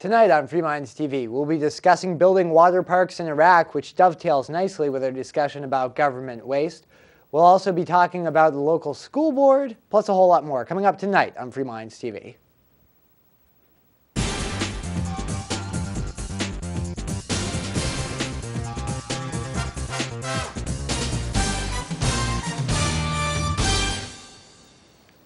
Tonight on Free Minds TV, we'll be discussing building water parks in Iraq, which dovetails nicely with our discussion about government waste. We'll also be talking about the local school board, plus a whole lot more, coming up tonight on Free Minds TV.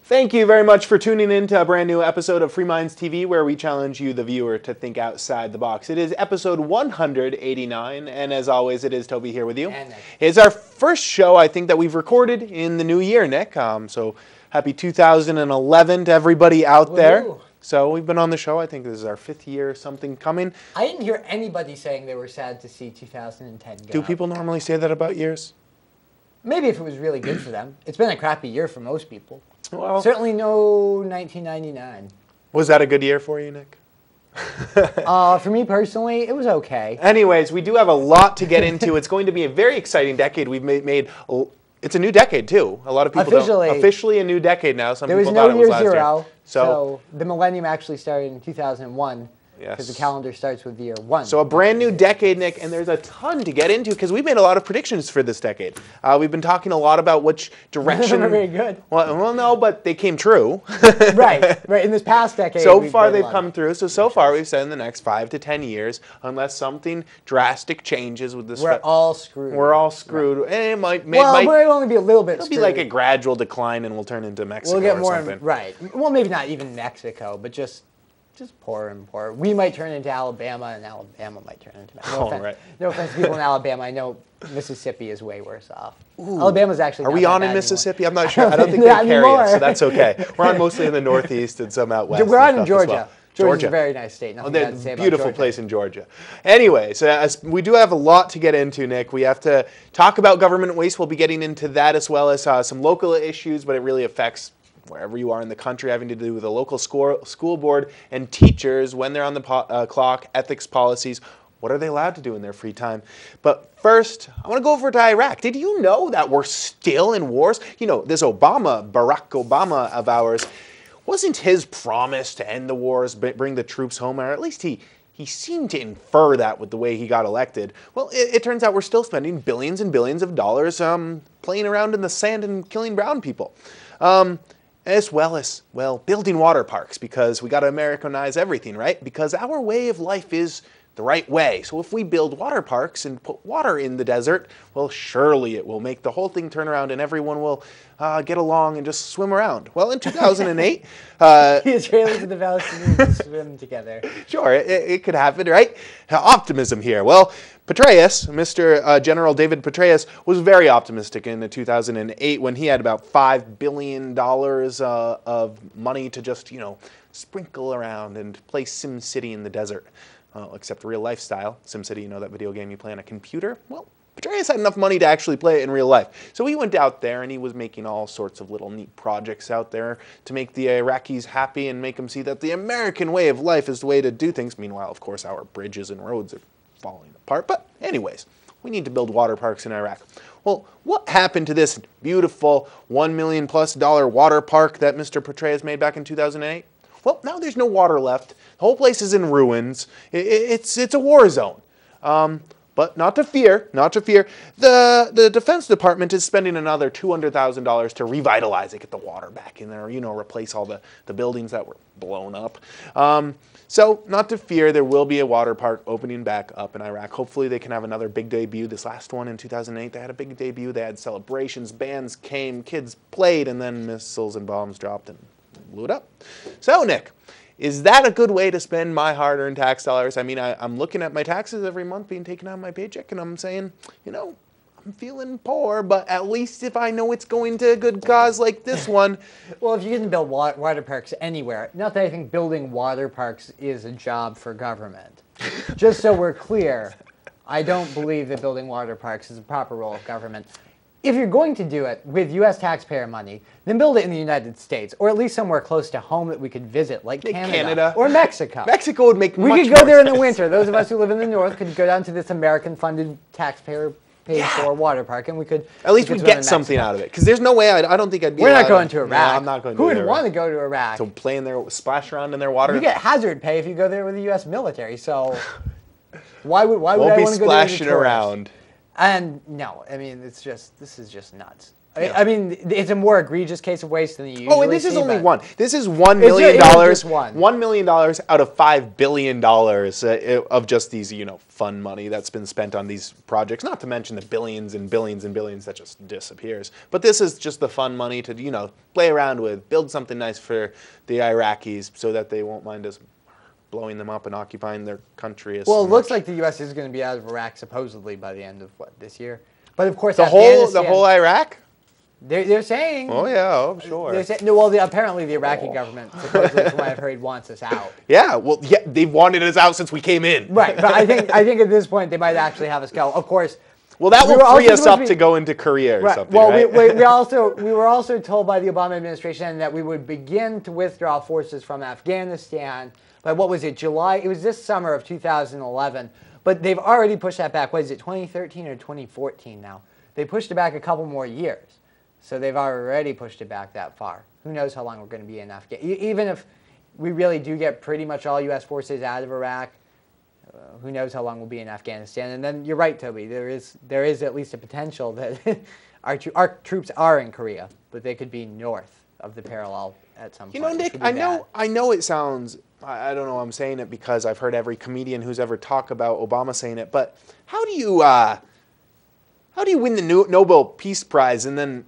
Thank you very much for tuning in to a brand new episode of Free Minds TV, where we challenge you, the viewer, to think outside the box. It is episode 189, and as always, it is Toby here with you. And Nick. It's our first show, I think, that we've recorded in the new year, Nick. So happy 2011 to everybody out there. Woo-hoo. So we've been on the show. I think this is our 5th year, something coming. I didn't hear anybody saying they were sad to see 2010 go. Do people normally say that about years? Maybe if it was really good for them. It's been a crappy year for most people. Well, Certainly no 1999. was that a good year for you, Nick? For me personally, it was okay. Anyways, we do have a lot to get into. It's going to be a very exciting decade. We've made it's a new decade too. A lot of people officially a new decade now. Some people thought it was last year. There was no year zero. So the millennium actually started in 2001. Yes. Because the calendar starts with year 1. So a brand new decade, Nick, and there's a ton to get into because we've made a lot of predictions for this decade. We've been talking a lot about which direction. They're very good. Well, no, but they came true. Right. In this past decade. So far they've come through. So far we've said in the next 5 to 10 years, unless something drastic changes with this. We're all screwed. We're all screwed. Right. And it might we'll only be a little bit It'll screwed. be like a gradual decline and we'll turn into Mexico we'll get or more something. Right. Well, maybe not even Mexico, but just poorer and poorer. We might turn into Alabama, and Alabama might turn into Mexico. No offense to people in Alabama. I know Mississippi is way worse off. Ooh. Alabama's actually Are not we that on bad in Mississippi? Anymore. I'm not sure. I don't think they carry us, so that's okay. We're on mostly in the Northeast and some out west. We're on in Georgia. Well. Georgia's a very nice state. Nothing bad to say about beautiful Georgia. place in Georgia. Anyway, so we do have a lot to get into, Nick. We have to talk about government waste. We'll be getting into that as well as some local issues, but it really affects wherever you are in the country, having to do with the local school board and teachers when they're on the clock, ethics policies. What are they allowed to do in their free time? But first, I want to go over to Iraq. Did you know that we're still in wars? You know, this Barack Obama of ours, wasn't his promise to end the wars, bring the troops home, or at least he seemed to infer that with the way he got elected. Well, it turns out we're still spending billions and billions of dollars playing around in the sand and killing brown people. As well as, building water parks, because we got to Americanize everything, right? Because our way of life is the right way. So if we build water parks and put water in the desert, well, surely it will make the whole thing turn around and everyone will get along and just swim around. Well, in 2008... the Israelis and the Palestinians swim together. Sure, it could happen, right? Optimism here. Well, Petraeus, Mr. General David Petraeus, was very optimistic in 2008 when he had about $5 billion of money to just, sprinkle around and play SimCity in the desert. Except real life style. SimCity, that video game you play on a computer? Well, Petraeus had enough money to actually play it in real life. So he went out there and he was making all sorts of little neat projects out there to make the Iraqis happy and make them see that the American way of life is the way to do things. Meanwhile, of course, our bridges and roads are falling apart. But anyways, we need to build water parks in Iraq. Well, what happened to this beautiful $1 million+ water park that Mr. Petraeus made back in 2008? Well, now there's no water left. The whole place is in ruins. It's a war zone. But not to fear. The Defense Department is spending another $200,000 to revitalize it, get the water back in there, replace all the buildings that were blown up. So not to fear, there will be a water park opening back up in Iraq. Hopefully they can have another big debut. This last one in 2008, they had a big debut. They had celebrations, bands came, kids played, and then missiles and bombs dropped and blew it up. So, Nick, is that a good way to spend my hard-earned tax dollars? I mean, I'm looking at my taxes every month being taken out of my paycheck, and I'm saying, I'm feeling poor, but at least if I know it's going to a good cause like this one. Well, if you can build water parks anywhere, not that I think building water parks is a job for government. Just so we're clear, I don't believe that building water parks is a proper role of government. If you're going to do it with U.S. taxpayer money, then build it in the United States, or at least somewhere close to home that we could visit, like Canada or Mexico. Mexico would make much more sense. We could go there in the winter. Those of us who live in the north could go down to this American-funded, taxpayer paid for water park, and we could at least we swim get in something Mexico. out of it. Because there's no way I don't think I'd be. We're not allowed going to Iraq. No, I'm not going to. Who would want to go to Iraq? So play in their splash around in their water. You get hazard pay if you go there with the U.S. military. So why would I Won't be want to go there as a splashing tourist? around. And no, I mean this is just nuts. Yeah. I mean, it's a more egregious case of waste than you usually Oh, and this is see, only but- one. This is $1 million. just one. $1 million out of $5 billion of just these, fun money that's been spent on these projects. Not to mention the billions and billions and billions that just disappears. But this is just the fun money to, play around with, build something nice for the Iraqis so that they won't mind us blowing them up and occupying their country. Well, it looks like the U.S. is going to be out of Iraq supposedly by the end of this year. But of course, the whole Iraq. They're saying. Oh yeah, I'm sure. They're saying, no, well, apparently the Iraqi government, supposedly, from what I've heard, wants us out. Yeah, well, yeah, they've wanted us out since we came in. Right, but I think at this point they might actually have us go. Of course. Well, that will free us up to go into Korea or something, well, right? we were also told by the Obama administration that we would begin to withdraw forces from Afghanistan. But what was it, July? It was this summer of 2011. But they've already pushed that back. What is it, 2013 or 2014 now? They pushed it back a couple more years. So they've already pushed it back that far. Who knows how long we're going to be in Afghanistan. Even if we really do get pretty much all U.S. forces out of Iraq, who knows how long we'll be in Afghanistan. And then you're right, Toby. There is at least a potential that our troops are in Korea, but they could be north of the parallel at some point. Nick, I know it sounds, I don't know I'm saying it because I've heard every comedian who's ever talked about Obama saying it, but how do you win the Nobel Peace Prize and then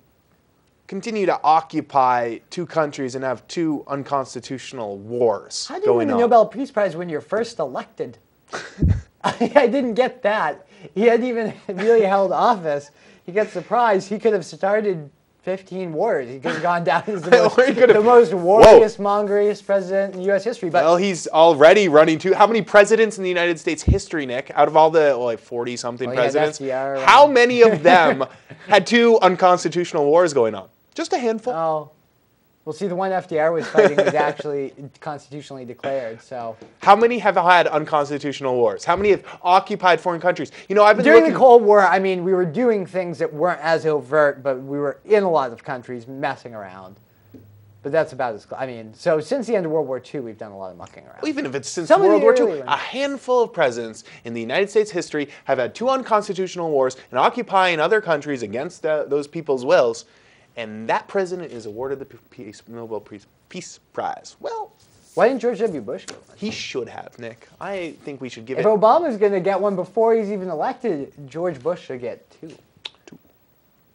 continue to occupy two countries and have two unconstitutional wars going on? How do you win the Nobel Peace Prize when you're first elected? I didn't get that. He hadn't even really held office. He gets the prize. He could have started 15 wars. He could have gone down as the most warriest president in U.S. history. But well, he's already running two. How many presidents in the United States history, Nick, out of all the 40-something presidents, FDR, how many of them had two unconstitutional wars going on? Just a handful. Oh. Well, see, the one FDR was fighting was actually constitutionally declared. So, how many have had unconstitutional wars? How many have occupied foreign countries? I've been during the Cold War. I mean, we were doing things that weren't as overt, but we were in a lot of countries messing around. But that's about as. I mean, so since the end of World War II, we've done a lot of mucking around. Even if it's since World War II, a handful of presidents in the United States history have had two unconstitutional wars and occupying other countries against those people's wills. And that president is awarded the Nobel Peace Prize. Well, why didn't George W. Bush get one? He should have, Nick. I think we should give it. If Obama's going to get one before he's even elected, George Bush should get two.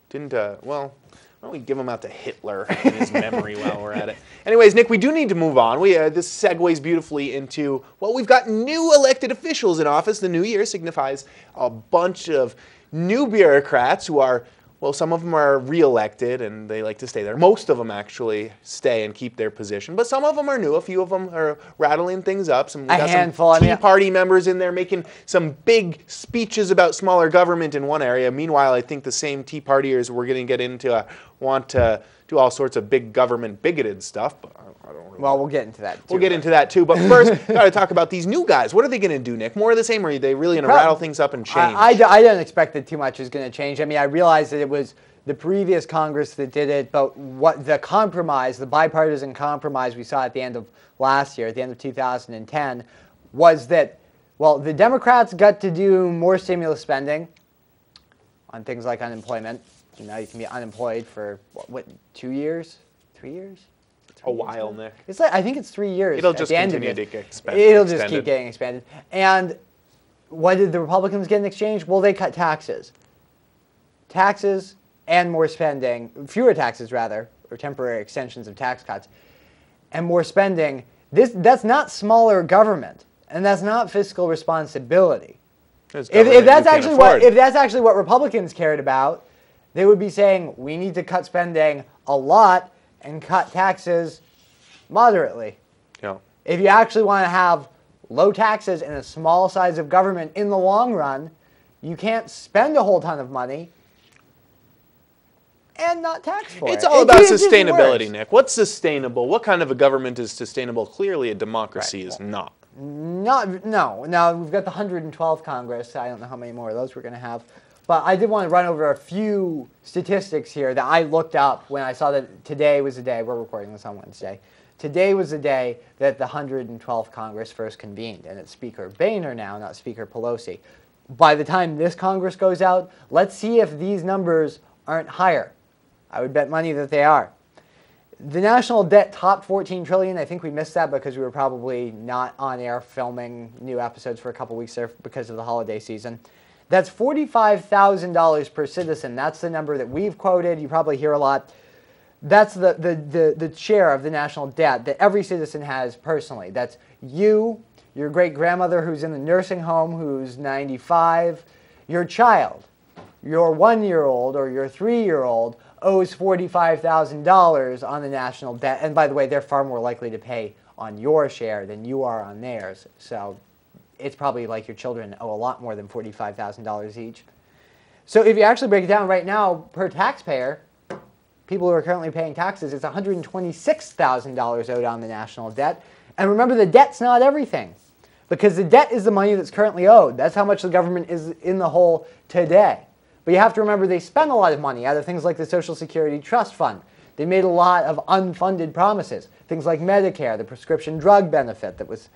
Didn't, well, why don't we give him out to Hitler in his memory while we're at it? Anyways, Nick, we do need to move on. This segues beautifully into, we've got new elected officials in office. The new year signifies a bunch of new bureaucrats who are, some of them are re-elected and they like to stay there. Most of them actually stay and keep their position, but some of them are new. A few of them are rattling things up. We got handful. Some Tea Party members in there making some big speeches about smaller government in one area. Meanwhile, I think the same Tea Partiers we're going to get into want to do all sorts of big government bigoted stuff, but I don't really. Well, we'll get into that too. We'll get into that too, but first, got to talk about these new guys. What are they going to do, Nick? More of the same, or are they really going to rattle things up and change? I don't expect that too much is going to change. I mean, I realize that it was the previous Congress that did it, but what the compromise, the bipartisan compromise we saw at the end of last year, at the end of 2010, was that, the Democrats got to do more stimulus spending on things like unemployment. You can be unemployed for, 2 years? 3 years? A while, Nick. It's I think it's 3 years. It'll just continue to get expanded. It'll just keep getting expanded. And what did the Republicans get in exchange? Well, they cut taxes. Taxes and more spending, fewer taxes rather, or temporary extensions of tax cuts, and more spending. That's not smaller government, and that's not fiscal responsibility. If that's actually what Republicans cared about, they would be saying we need to cut spending a lot and cut taxes moderately. Yeah. If you actually want to have low taxes and a small size of government in the long run, you can't spend a whole ton of money and not tax for it. It's all about sustainability, Nick. What's sustainable? What kind of a government is sustainable? Clearly, a democracy is not. No. Now, we've got the 112th Congress. I don't know how many more of those we're going to have. But I did want to run over a few statistics here that I looked up when I saw that today was the day, we're recording this on Wednesday, today was the day that the 112th Congress first convened, and it's Speaker Boehner now, not Speaker Pelosi. By the time this Congress goes out, let's see if these numbers aren't higher. I would bet money that they are. The national debt topped $14 trillion. I think we missed that because we were probably not on air filming new episodes for a couple weeks there because of the holiday season. That's $45,000 per citizen. That's the number that we've quoted. You probably hear a lot. That's the share of the national debt that every citizen has personally. That's you, your great-grandmother who's in the nursing home who's 95, your child, your 1-year-old or your 3-year-old owes $45,000 on the national debt. And by the way, they're far more likely to pay on your share than you are on theirs. So it's probably like your children owe a lot more than $45,000 each. So if you actually break it down right now per taxpayer, people who are currently paying taxes, it's $126,000 owed on the national debt. And remember, the debt's not everything, because the debt is the money that's currently owed. That's how much the government is in the hole today. But you have to remember they spend a lot of money out of things like the Social Security Trust Fund. They made a lot of unfunded promises, things like Medicare, the prescription drug benefit that was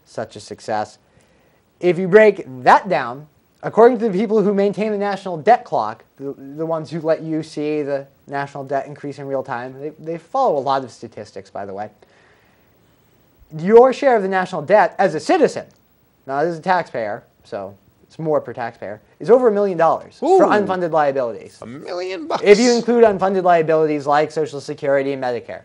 such a success. If you break that down, according to the people who maintain the national debt clock, the ones who let you see the national debt increase in real time, they follow a lot of statistics, by the way. Your share of the national debt as a citizen, not as a taxpayer, so it's more per taxpayer, is over $1 million for unfunded liabilities. $1 million bucks. If you include unfunded liabilities like Social Security and Medicare.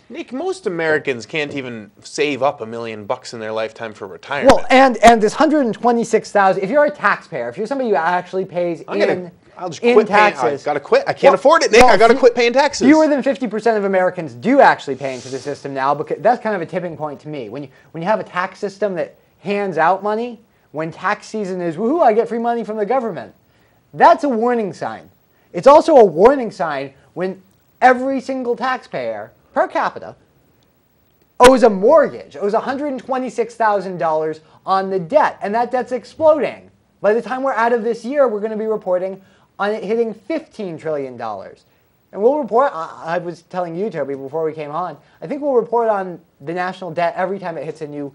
Nick, most Americans can't even save up $1 million bucks in their lifetime for retirement. Well, and this $126,000. If you're a taxpayer, if you're somebody who actually pays I'll just quit taxes, paying. I gotta quit. I can't afford it, Nick. I gotta quit paying taxes. Fewer than 50% of Americans do actually pay into the system now, because that's kind of a tipping point to me. When you have a tax system that hands out money, when tax season is, woohoo, I get free money from the government, that's a warning sign. It's also a warning sign when every single taxpayer per capita owes a mortgage, owes $126,000 on the debt, and that debt's exploding. By the time we're out of this year, we're going to be reporting on it hitting $15 trillion. And we'll report, I was telling you, Toby, before we came on, I think we'll report on the national debt every time it hits a new $1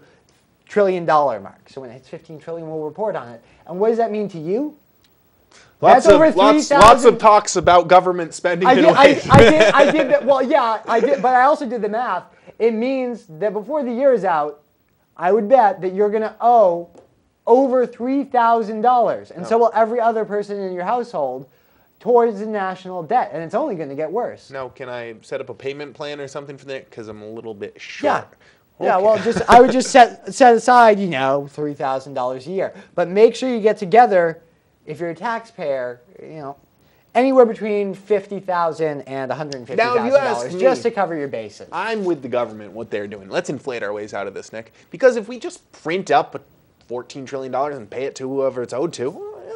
trillion mark. So when it hits $15 trillion, we'll report on it. And what does that mean to you? Lots of talks about government spending and waste. I did that. Well, yeah, I did, but I also did the math. It means that before the year is out, I would bet that you're going to owe over $3,000, and so will every other person in your household, towards the national debt, and it's only going to get worse. Now, can I set up a payment plan or something for that? Because I'm a little bit short. Yeah. Yeah, well, I would just set aside, $3,000 a year, but make sure you get together. If you're a taxpayer, anywhere between $50,000 and $150,000 just to cover your bases. I'm with the government, what they're doing. Let's inflate our ways out of this, Nick. Because if we just print up $14 trillion and pay it to whoever it's owed to,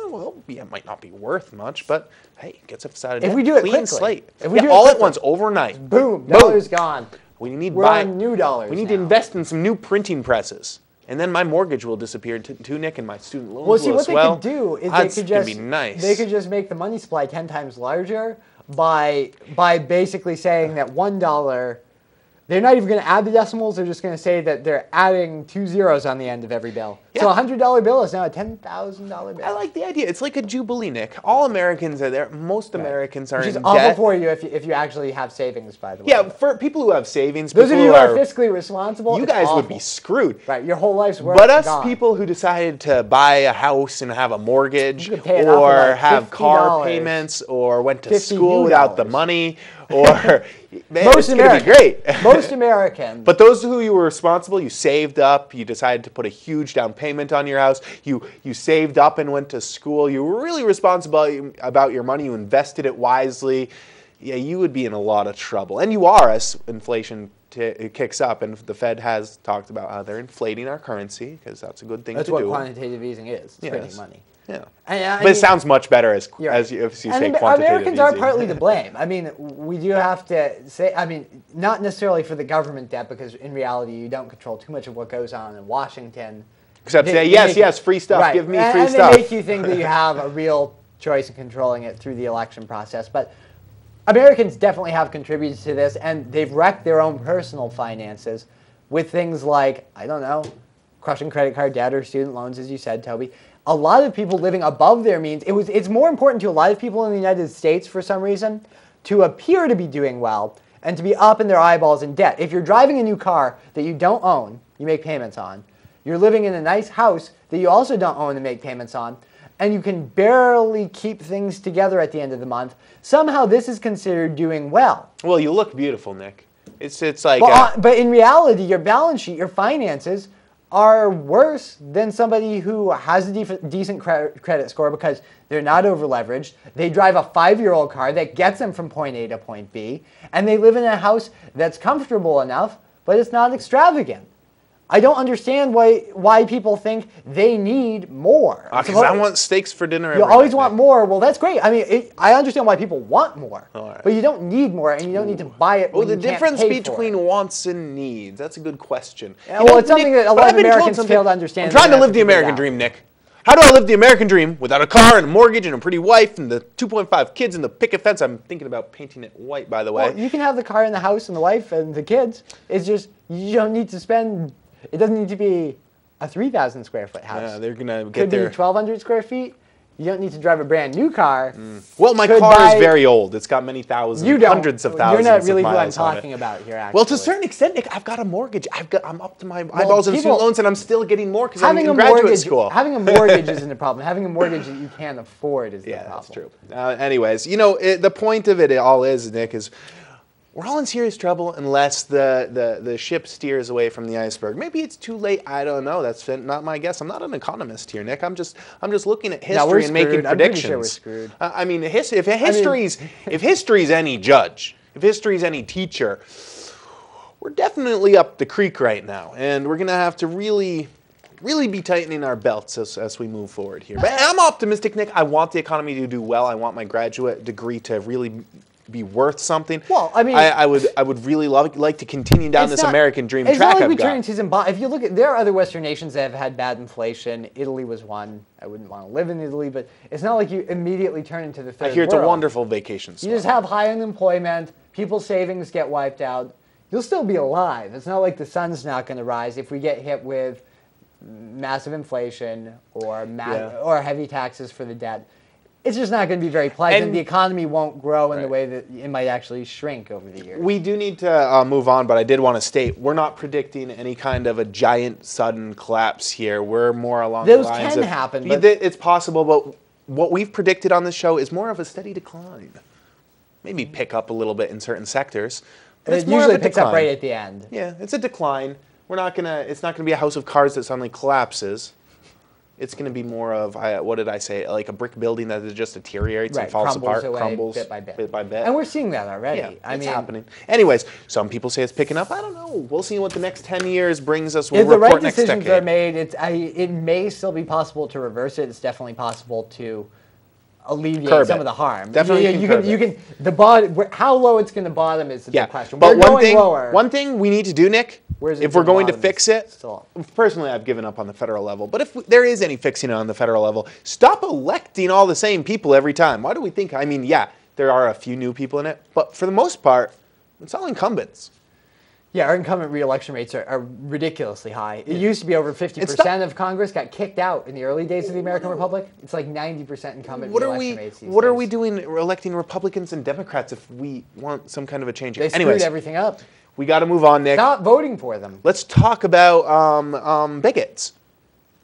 well, yeah, it might not be worth much, but hey, it gets us out of debt. If we do it clean quickly. slate. If we do it all quickly. At once, overnight. Boom, dollars gone. We're on new dollars. We need to invest in some new printing presses. And then my mortgage will disappear too, Nick, and my student loans will as well. Well, see, what they could do is they could just make the money supply 10 times larger by basically saying that $1, they're not even going to add the decimals. They're just going to say that they're adding 2 zeros on the end of every bill. Yeah. So a $100 bill is now a $10,000 bill. I like the idea. It's like a jubilee, Nick. All Americans are there. Most Americans are in debt. Which is awful for you if you actually have savings, by the way. Yeah, for people who have savings, those of you who are fiscally responsible, you guys would be screwed. Right, your whole life's work. But us people who decided to buy a house and have a mortgage, or have car payments, or went to school without the money, or it's going to be great. Most Americans. But those who you were responsible, you saved up, you decided to put a huge down payment on your house, you saved up and went to school, you were really responsible about your money, you invested it wisely, yeah, you would be in a lot of trouble. And you are as inflation kicks up, and the Fed has talked about how they're inflating our currency, because that's a good thing to do. That's what quantitative easing is. It's printing money. Yeah, but it sounds much better as you say quantitative Americans easing. are partly to blame. I mean, we do have to say, not necessarily for the government debt, because in reality you don't control too much of what goes on in Washington. Except say, yes, free stuff, right. Give me free and stuff. And they make you think that you have a real choice and controlling it through the election process. But Americans definitely have contributed to this, and they've wrecked their own personal finances with things like, I don't know, crushing credit card debt or student loans, as you said, Toby. A lot of people living above their means. It's more important to a lot of people in the United States, for some reason, to appear to be doing well and to be up in their eyeballs in debt. If you're driving a new car that you don't own, you make payments on, you're living in a nice house that you also don't own and make payments on, and you can barely keep things together at the end of the month, somehow this is considered doing well. Well, you look beautiful, Nick. It's like... But in reality, your balance sheet, your finances are worse than somebody who has a decent credit score because they're not over-leveraged. They drive a 5-year-old car that gets them from point A to point B, and they live in a house that's comfortable enough, but it's not extravagant. I don't understand why people think they need more. Because I want steaks for dinner. You always want more. Well, that's great. I mean, I understand why people want more, right. But you don't need more, and you don't need to buy it. Well, when the you difference can't pay between for it. wants and needs. That's a good question. Yeah, well, it's something that a lot of Americans fail to understand. I'm trying to live the American dream, Nick. How do I live the American dream without a car and a mortgage and a pretty wife and the 2.5 kids and the picket fence? I'm thinking about painting it white, by the way. Well, you can have the car and the house and the wife and the kids. It's just you don't need to spend. It doesn't need to be a 3,000 square foot house. Yeah, they're gonna get Could be there. 1,200 square feet. You don't need to drive a brand new car. Well, my car is very old. It's got many thousands, hundreds of thousands of miles. You're not really who I'm on talking it. about here, actually. Well, to a certain extent, Nick, I've got a mortgage. I'm up to my eyeballs in student loans, and I'm still getting more because I'm in graduate school. Having a mortgage isn't a problem. Having a mortgage that you can't afford is the problem. Yeah, that's true. Anyways, you know, the point of it all is, Nick, is we're all in serious trouble unless the ship steers away from the iceberg. Maybe it's too late. I don't know. That's not my guess. I'm not an economist here, Nick. I'm just looking at history and making predictions. I'm pretty sure we're screwed. I mean, if history's any judge, if history's any teacher, we're definitely up the creek right now, and we're gonna have to really be tightening our belts as we move forward here. But I'm optimistic, Nick. I want the economy to do well. I want my graduate degree to really be worth something. Well, I mean, I would really like to continue down this American dream track. It's not like we I've got. turn into Zimbabwe. If you look at, there are other Western nations that have had bad inflation. Italy was one. I wouldn't want to live in Italy, but it's not like you immediately turn into the third world. I hear it's a wonderful vacation spot. You just have high unemployment. People's savings get wiped out. You'll still be alive. It's not like the sun's not going to rise if we get hit with massive inflation or heavy taxes for the debt. It's just not going to be very pleasant. And the economy won't grow in the way that it might actually shrink over the years. We do need to move on, but I did want to state we're not predicting any kind of a giant sudden collapse here. We're more along the lines of... Those can happen. But it's possible, but what we've predicted on this show is more of a steady decline. Maybe pick up a little bit in certain sectors. But it usually picks up right at the end. Yeah, it's a decline. It's not gonna be a house of cards that suddenly collapses. It's going to be more of, what did I say, like a brick building that just deteriorates and falls apart, crumbles bit by bit. And we're seeing that already. Yeah, it's happening. Anyways, some people say it's picking up. I don't know. We'll see what the next 10 years brings us. We'll report next decade. If the right decisions are made, it may still be possible to reverse it. It's definitely possible to alleviate some of the harm. Definitely, you can. The bottom, how low it's going to bottom is the big question. But lower. One thing we need to do, Nick, if we're going to fix it, personally, I've given up on the federal level. But if there is any fixing it on the federal level, stop electing all the same people every time. Why do we think? I mean, yeah, there are a few new people in it, but for the most part, it's all incumbents. Yeah, our incumbent re-election rates are ridiculously high. It used to be over 50% of Congress got kicked out in the early days of the American Republic. It's like 90% incumbent re-election rates these What are days. we doing electing Republicans and Democrats if we want some kind of a change? They screwed everything up. We got to move on, Nick. Stop voting for them. Let's talk about bigots.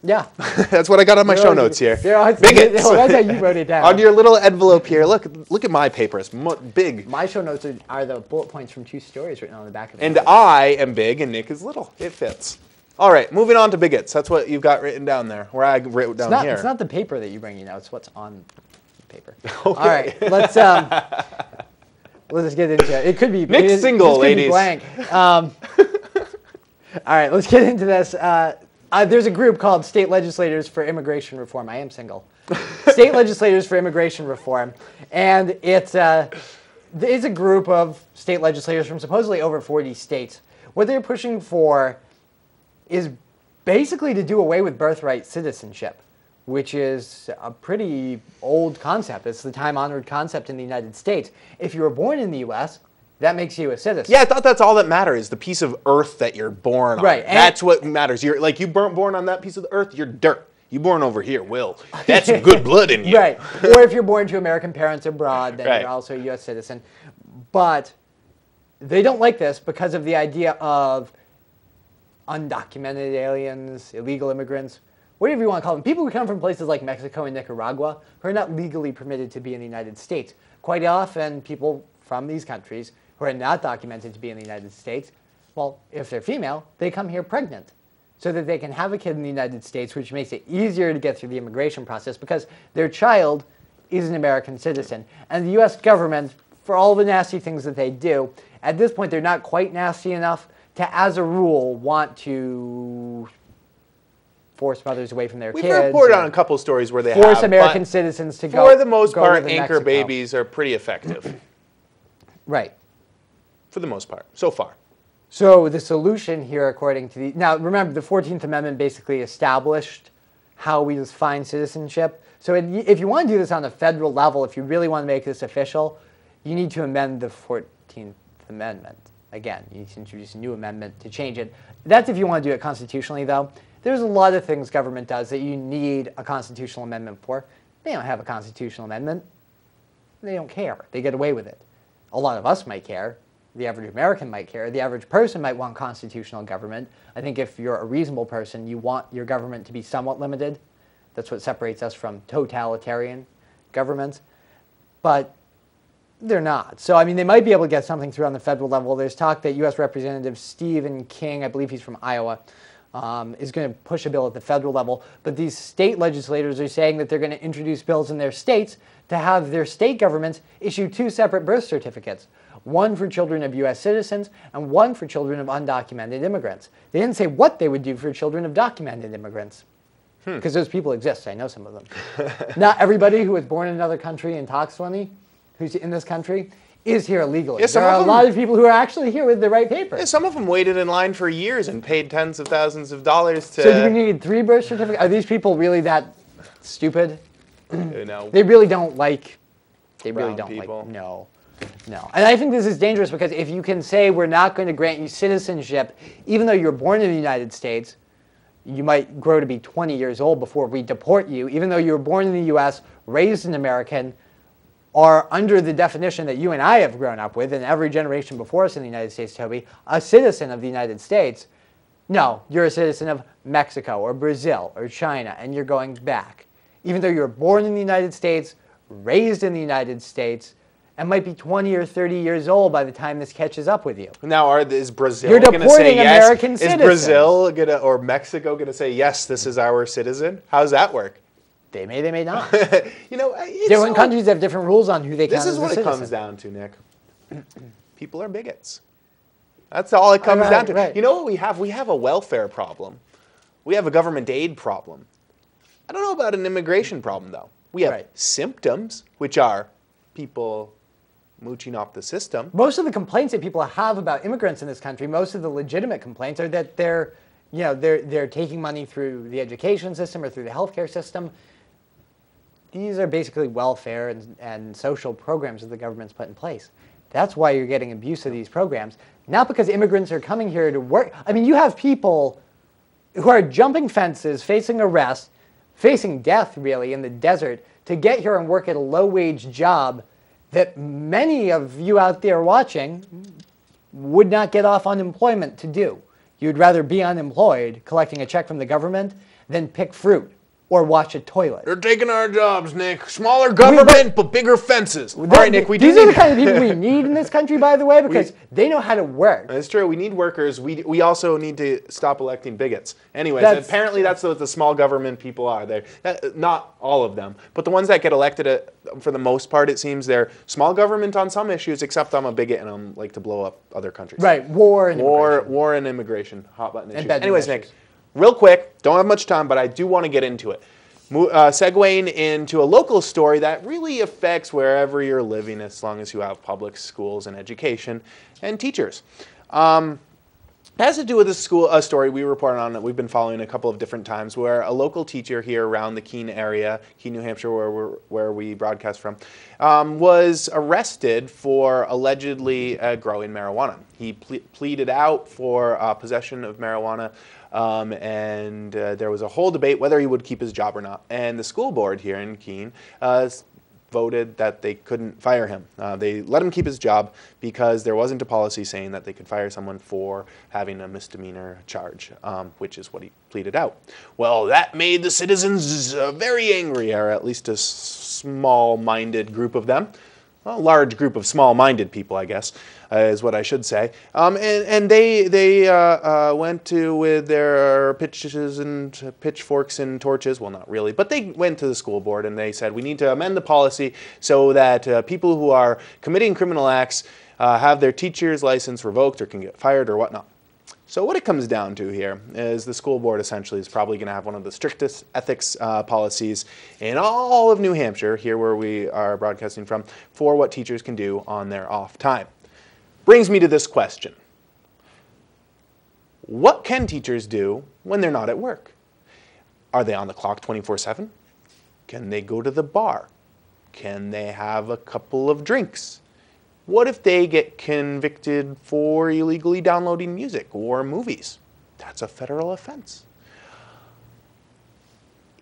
Yeah. That's what I got on my show notes here. Bigots. That's how you wrote it down. On your little envelope here. Look at my paper. It's big. My show notes are the bullet points from 2 stories written on the back of it. And I am big and Nick is little. It fits. All right, moving on to bigots. That's what you've got written down there, where I wrote down here. It's not the paper that you bring, it's what's on the paper. Okay. All right, let's get into it. It could be Nick's single, ladies. Be blank. All right, let's get into this. There's a group called State Legislators for Immigration Reform. I am single. State Legislators for Immigration Reform. And it's a group of state legislators from supposedly over 40 states. What they're pushing for is basically to do away with birthright citizenship, which is a pretty old concept. It's the time-honored concept in the United States. If you were born in the U.S., that makes you a citizen. Yeah, I thought that's all that matters, the piece of earth that you're born on. Right. That's what matters. You're like, you weren't born on that piece of the earth, you're dirt. You born over here, Will. That's some good blood in you. Right. Or if you're born to American parents abroad, then right. you're also a U.S. citizen. But they don't like this because of the idea of undocumented aliens, illegal immigrants, whatever you want to call them. People who come from places like Mexico and Nicaragua who are not legally permitted to be in the United States. Quite often, people from these countries who are not documented to be in the United States, well, if they're female, they come here pregnant so that they can have a kid in the United States, which makes it easier to get through the immigration process because their child is an American citizen. And the U.S. government, for all the nasty things that they do, at this point, they're not quite nasty enough to, as a rule, want to force mothers away from their kids. We've reported on a couple of stories where they force American citizens to go. For the most part, anchor Mexico. babies are pretty effective. Right. For the most part, so far. So the solution here, according to the... Now, remember, the 14th Amendment basically established how we define citizenship. So if you want to do this on a federal level, if you really want to make this official, you need to amend the 14th Amendment. Again, you need to introduce a new amendment to change it. That's if you want to do it constitutionally, though. There's a lot of things government does that you need a constitutional amendment for. They don't have a constitutional amendment. They don't care. They get away with it. A lot of us might care. The average American might care. The average person might want constitutional government. I think if you're a reasonable person, you want your government to be somewhat limited. That's what separates us from totalitarian governments. But they're not. So, I mean, they might be able to get something through on the federal level. There's talk that U.S. Representative Stephen King, I believe he's from Iowa, is going to push a bill at the federal level. But these state legislators are saying that they're going to introduce bills in their states to have their state governments issue 2 separate birth certificates. One for children of U.S. citizens and one for children of undocumented immigrants. They didn't say what they would do for children of documented immigrants. Because those people exist. I know some of them. Not everybody who was born in another country and talks funny, who's in this country, is here illegally. Yeah, there are a lot of people who are actually here with the right papers. Yeah, some of them waited in line for years and paid tens of thousands of dollars to... So do we need 3 birth certificates? Are these people really that stupid? No. They really don't like... They really Brown don't people. like... No. No. And I think this is dangerous because if you can say we're not going to grant you citizenship, even though you're born in the United States, you might grow to be 20 years old before we deport you, even though you were born in the U.S., raised an American, are under the definition that you and I have grown up with, and every generation before us in the United States, Toby, a citizen of the United States. No, you're a citizen of Mexico or Brazil or China, and you're going back. Even though you were born in the United States, raised in the United States, and might be 20 or 30 years old by the time this catches up with you. Now, is Brazil You're going to say deporting yes? American citizens. Is Brazil gonna, or Mexico going to say, yes, this is our citizen? How does that work? They may not. You know, Different countries have different rules on who they count This is as a what it citizen. comes down to, Nick. People are bigots. That's all it comes down to. Right. You know what we have? We have a welfare problem. We have a government aid problem. I don't know about an immigration problem, though. We have symptoms, which are people mooching off the system. Most of the complaints that people have about immigrants in this country, most of the legitimate complaints, are that they're taking money through the education system or through the healthcare system. These are basically welfare and social programs that the government's put in place. That's why you're getting abuse of these programs. Not because immigrants are coming here to work. I mean, you have people who are jumping fences, facing arrest, facing death, really, in the desert to get here and work at a low-wage job that many of you out there watching would not get off unemployment to do. You'd rather be unemployed, collecting a check from the government, than pick fruit or wash a toilet. They're taking our jobs, Nick. Smaller government, but bigger fences. All right, Nick, these are the kind of people we need in this country, by the way, because they know how to work. That's true. We need workers. We also need to stop electing bigots. Anyways, apparently that's what the small government people are. They're not all of them, but the ones that get elected, for the most part, it seems they're small government on some issues, except I'm a bigot and I like to blow up other countries. Right, war and immigration, hot button issues. Anyways, Nick, real quick, don't have much time, but I do want to get into it. Segueing into a local story that really affects wherever you're living as long as you have public schools and education and teachers. It has to do with a story we reported on that we've been following a couple of different times, where a local teacher here around the Keene area, Keene, New Hampshire, where we broadcast from, was arrested for allegedly growing marijuana. He pleaded out for possession of marijuana, and there was a whole debate whether he would keep his job or not. And the school board here in Keene voted that they couldn't fire him. They let him keep his job because there wasn't a policy saying that they could fire someone for having a misdemeanor charge, which is what he pleaded out. Well, that made the citizens very angry, or at least a small-minded group of them. A large group of small-minded people, I guess, is what I should say. And they went to with their pitchforks and torches. Well, not really, but they went to the school board and they said, we need to amend the policy so that people who are committing criminal acts have their teacher's license revoked or can get fired or whatnot. So what it comes down to here is the school board essentially is probably going to have one of the strictest ethics policies in all of New Hampshire, here where we are broadcasting from, for what teachers can do on their off time. Brings me to this question. What can teachers do when they're not at work? Are they on the clock 24/7? Can they go to the bar? Can they have a couple of drinks? What if they get convicted for illegally downloading music or movies? That's a federal offense.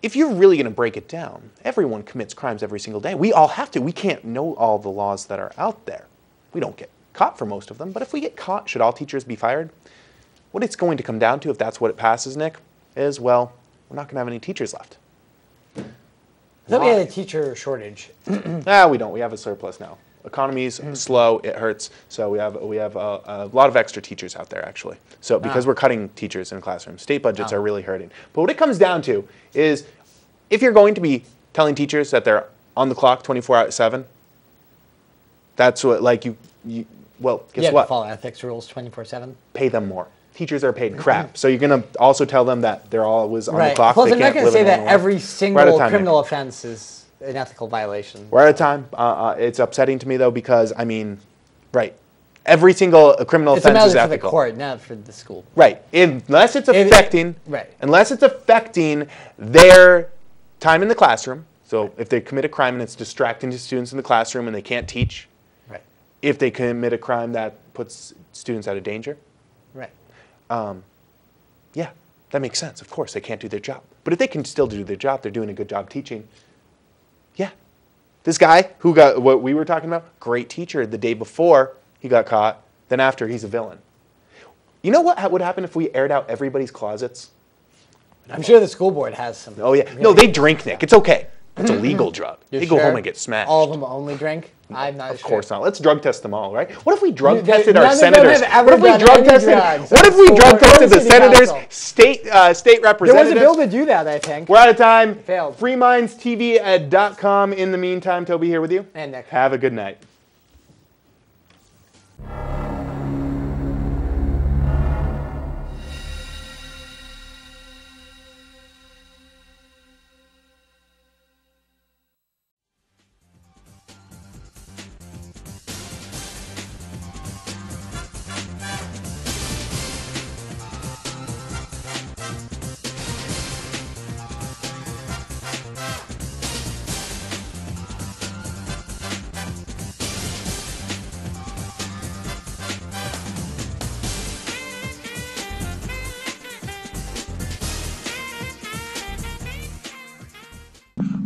If you're really going to break it down, everyone commits crimes every single day. We all have to. We can't know all the laws that are out there. We don't get caught for most of them, but if we get caught, should all teachers be fired? What it's going to come down to, if that's what it passes, Nick, is, well, we're not going to have any teachers left. I thought we had a teacher shortage. We don't. We have a surplus now. Economy's slow, it hurts, so we have a lot of extra teachers out there, actually. So because we're cutting teachers in classrooms, state budgets are really hurting. But what it comes down to is, if you're going to be telling teachers that they're on the clock 24/7, that's what, like, well, guess you have what? to follow ethics rules 24/7. Pay them more. Teachers are paid crap, so you're going to also tell them that they're always on the clock. Plus, they I'm not can't going to live say a that normal life. every single time, criminal Nick. offense is an ethical violation. We're out of time. It's upsetting to me, though, because, I mean, right, every single criminal It's a offense is matter for the ethical. court, not for the school. Right, unless it's affecting, right. unless it's affecting their time in the classroom. So if they commit a crime and it's distracting to students in the classroom and they can't teach, Right. if they commit a crime that puts students out of danger, Right. yeah, that makes sense. Of course, they can't do their job. But if they can still do their job, they're doing a good job teaching. Yeah. This guy who got what we were talking about, great teacher the day before he got caught, then after he's a villain. You know what would happen if we aired out everybody's closets? I'm sure the school board has some. Oh, yeah. No, they drink, Nick. It's okay. It's a legal drug. You're They go sure? home and get smashed. All of them only drink? I'm not Of sure. course not. Let's drug test them all, right? What if we drug None tested of our them senators? have ever What if we done drug any tested? drugs What at if we school drug or tested the city senators, council? state There representatives? was a bill to do that, I think. We're out of time. Failed. FreeMindsTV.com. In the meantime, Toby here with you. And Nick. Have a good night.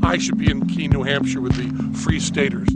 I should be in Keene, New Hampshire with the Free Staters.